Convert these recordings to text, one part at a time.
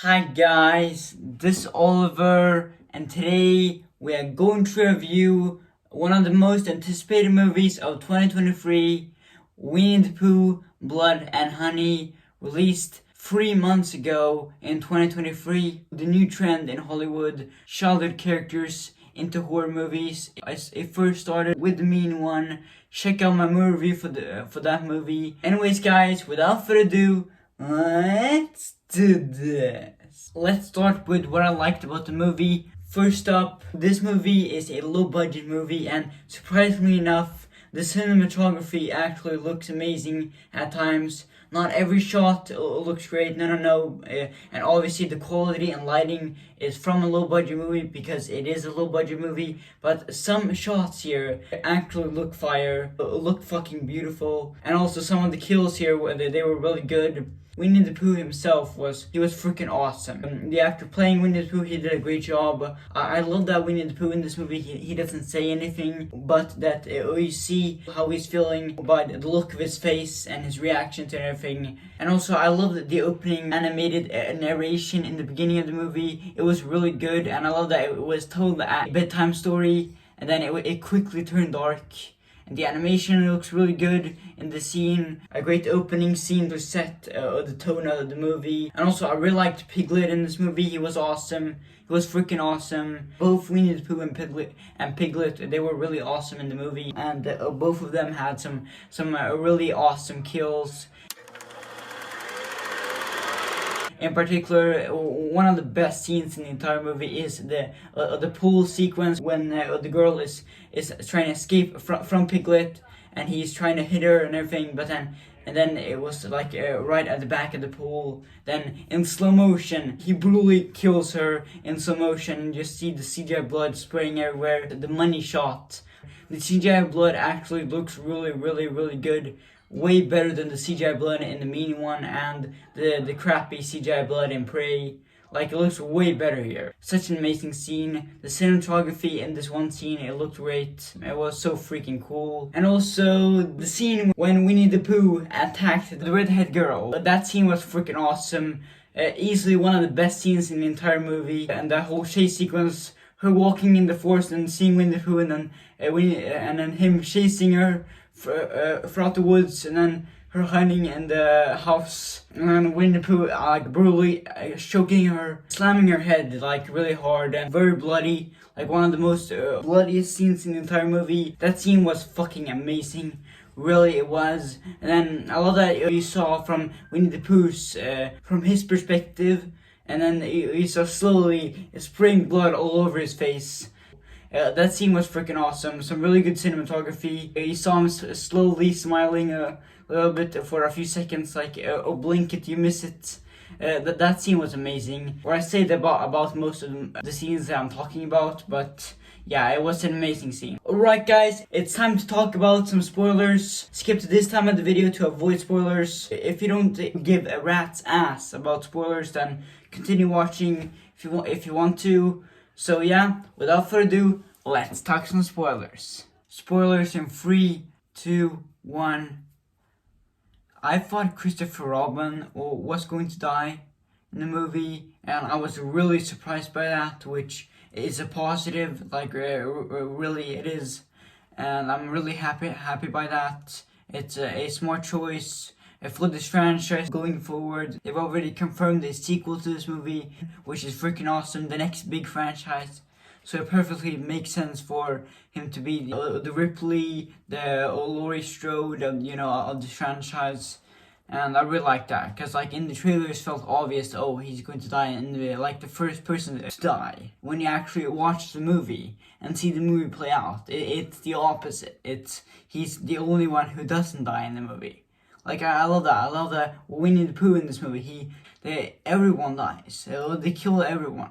Hi guys, this is Oliver, and today we are going to review one of the most anticipated movies of 2023, Winnie the Pooh, Blood and Honey, released 3 months ago in 2023. The new trend in Hollywood, childhood characters into horror movies. It first started with the mean one. Check out my movie review for that movie. Anyways guys, without further ado, let's do this. Let's start with what I liked about the movie. First up, this movie is a low budget movie, and surprisingly enough, the cinematography actually looks amazing at times. Not every shot looks great, no. And obviously the quality and lighting is from a low budget movie because it is a low budget movie, but some shots here actually look fire, look fucking beautiful. And also some of the kills here, they were really good. Winnie the Pooh himself was freaking awesome. The actor playing Winnie the Pooh, he did a great job. I love that Winnie the Pooh in this movie, he doesn't say anything, but that you see how he's feeling by the look of his face and his reaction to everything. And also I love that the opening animated narration in the beginning of the movie. It was really good, and I love that it was told a bedtime story, and then it quickly turned dark. And the animation looks really good in the scene. A great opening scene to set the tone of the movie. And also I really liked Piglet in this movie. He was awesome. He was freaking awesome. Both Winnie the Pooh and Piglet, they were really awesome in the movie. And both of them had some really awesome kills. In particular, one of the best scenes in the entire movie is the pool sequence when the girl is trying to escape from Piglet, and he's trying to hit her and everything, but then it was like right at the back of the pool. Then in slow motion, he brutally kills her in slow motion, and you see the CGI blood spraying everywhere. The money shot. The CGI blood actually looks really good. Way better than the CGI blood in the mean one and the crappy CGI blood in Prey. Like, it looks way better here. Such an amazing scene. The cinematography in this one scene, it looked great. It was so freaking cool. And also the scene when Winnie the Pooh attacked the redhead girl. That scene was freaking awesome. Easily one of the best scenes in the entire movie. And that whole chase sequence, her walking in the forest and seeing Winnie the Pooh, and then him chasing her throughout the woods, and then her hiding in the house, and then Winnie the Pooh like brutally choking her, slamming her head like really hard and very bloody, like one of the most bloodiest scenes in the entire movie. That scene was fucking amazing. Really, it was. And then I love that you saw from Winnie the Pooh's from his perspective, and then you saw slowly spraying blood all over his face. That scene was freaking awesome. Some really good cinematography. You saw him slowly smiling a little bit for a few seconds, like blink it, you miss it. That scene was amazing. Or I say that about most of the scenes that I'm talking about, but yeah, it was an amazing scene. Alright guys, it's time to talk about some spoilers. Skip to this time of the video to avoid spoilers. If you don't give a rat's ass about spoilers, then continue watching if you want to. So yeah, without further ado, let's talk some spoilers. Spoilers in 3, 2, 1. I thought Christopher Robin was going to die in the movie, and I was really surprised by that, which is a positive, like really it is. And I'm really happy by that. It's a smart choice for this franchise going forward. They've already confirmed a sequel to this movie, which is freaking awesome, the next big franchise. So it perfectly makes sense for him to be the Ripley, the Laurie Strode of the franchise. And I really like that, because like in the trailers felt obvious, oh, he's going to die, and like the first person to die. When you actually watch the movie and see the movie play out, it's the opposite. He's the only one who doesn't die in the movie. Like, I love that. I love that Winnie the Pooh in this movie, everyone dies. They kill everyone.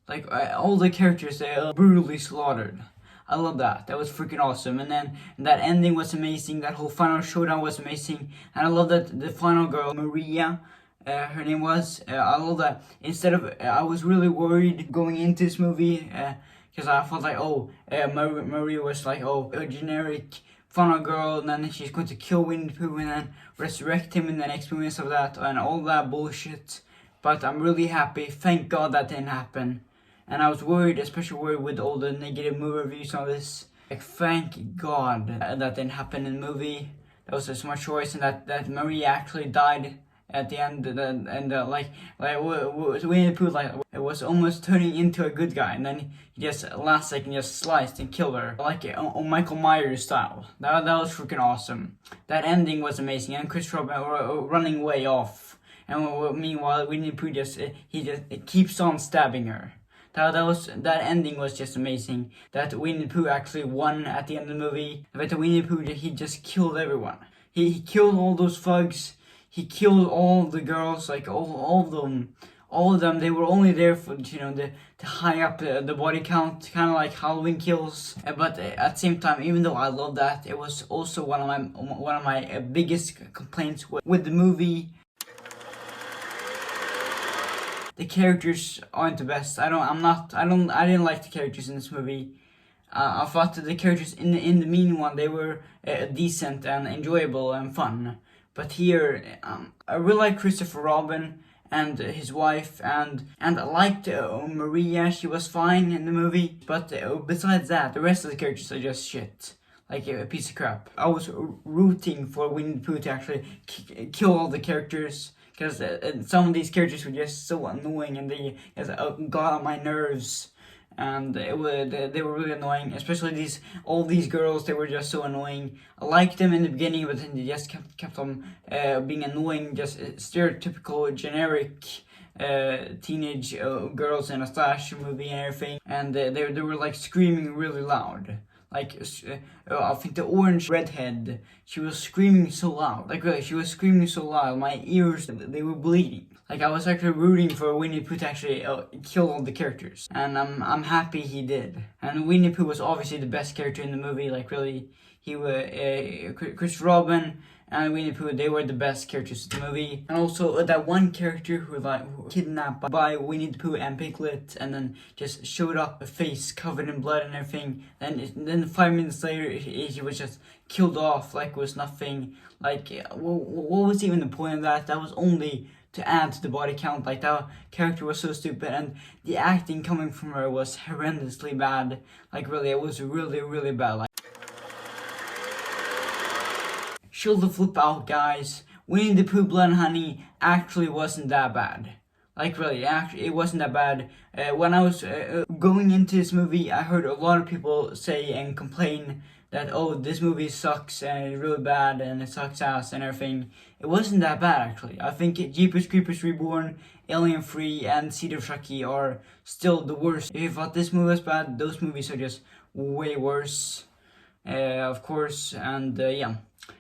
Like, all the characters, they are brutally slaughtered. I love that. That was freaking awesome. And then that ending was amazing. That whole final showdown was amazing. And I love that the final girl, Maria, her name was. I love that. Instead of, I was really worried going into this movie, because I felt like, Maria was like, a generic final girl, and then she's going to kill Winnie the Pooh and then resurrect him in the next movies of that, and all that bullshit. but I'm really happy. Thank God that didn't happen. And I was worried, especially worried with all the negative movie reviews on this. Like, thank God that didn't happen in the movie. That was a smart choice, and that Marie actually died at the end. Winnie the Pooh, like, it was almost turning into a good guy, and then he just last second just sliced and killed her, like Michael Myers style. That was freaking awesome. That ending was amazing, and Chris Robin running way off, and meanwhile Winnie the Pooh it keeps on stabbing her. That ending was just amazing. That Winnie the Pooh actually won at the end of the movie. But Winnie the Pooh, he just killed everyone. He killed all those thugs. He killed all the girls, like all of them. All of them, they were only there for, to high up the body count, kind of like Halloween kills. But at the same time, even though I love that, it was also one of my biggest complaints with the movie. The characters aren't the best. I didn't like the characters in this movie. I thought that the characters in the mean one, they were decent and enjoyable and fun. But here, I really like Christopher Robin and his wife, and I liked Maria. She was fine in the movie. But besides that, the rest of the characters are just shit. Like a piece of crap. I was rooting for Winnie the Pooh to actually kill all the characters. Because some of these characters were just so annoying, and they just got on my nerves, and they were really annoying. Especially all these girls, they were just so annoying. I liked them in the beginning, but then they just kept on being annoying, just stereotypical, generic teenage girls in a slasher movie and everything. And they were like screaming really loud. Like, I think the orange redhead, she was screaming so loud. Like, really, she was screaming so loud, my ears, they were bleeding. Like, I was actually rooting for Winnie the Pooh to actually kill all the characters. And I'm happy he did. And Winnie the Pooh was obviously the best character in the movie. Like, really, he was, Chris Robin and Winnie the Pooh, they were the best characters in the movie. And also that one character who was kidnapped by Winnie the Pooh and Piglet, and then just showed up, a face covered in blood and everything. Then 5 minutes later, he was just killed off like it was nothing. Like, what was even the point of that? That was only to add to the body count. Like, that character was so stupid, and the acting coming from her was horrendously bad. Like, really, it was really, really bad. Like, chill the flip out, guys. Winnie the Pooh Blood and Honey actually wasn't that bad. Like, really, actually, it wasn't that bad. When I was going into this movie, I heard a lot of people say and complain that, oh, this movie sucks and it's really bad and it sucks ass and everything. It wasn't that bad, actually. I think Jeepers Creepers Reborn, Alien 3, and Seed of Chucky are still the worst. If you thought this movie was bad, those movies are just way worse, of course, and yeah.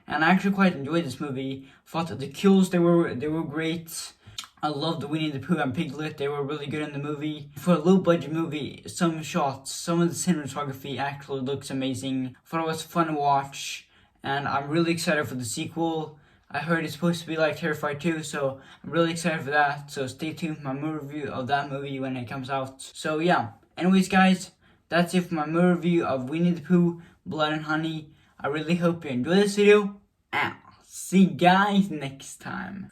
And I actually quite enjoyed this movie. Thought that the kills, they were great. I loved Winnie the Pooh and Piglet. They were really good in the movie. For a low budget movie, some shots, some of the cinematography actually looks amazing. Thought it was fun to watch, and I'm really excited for the sequel. I heard it's supposed to be like Terrifier 2, so I'm really excited for that. So stay tuned for my movie review of that movie when it comes out. So yeah, anyways guys, that's it for my movie review of Winnie the Pooh, Blood and Honey. I really hope you enjoyed this video, and I'll see you guys next time.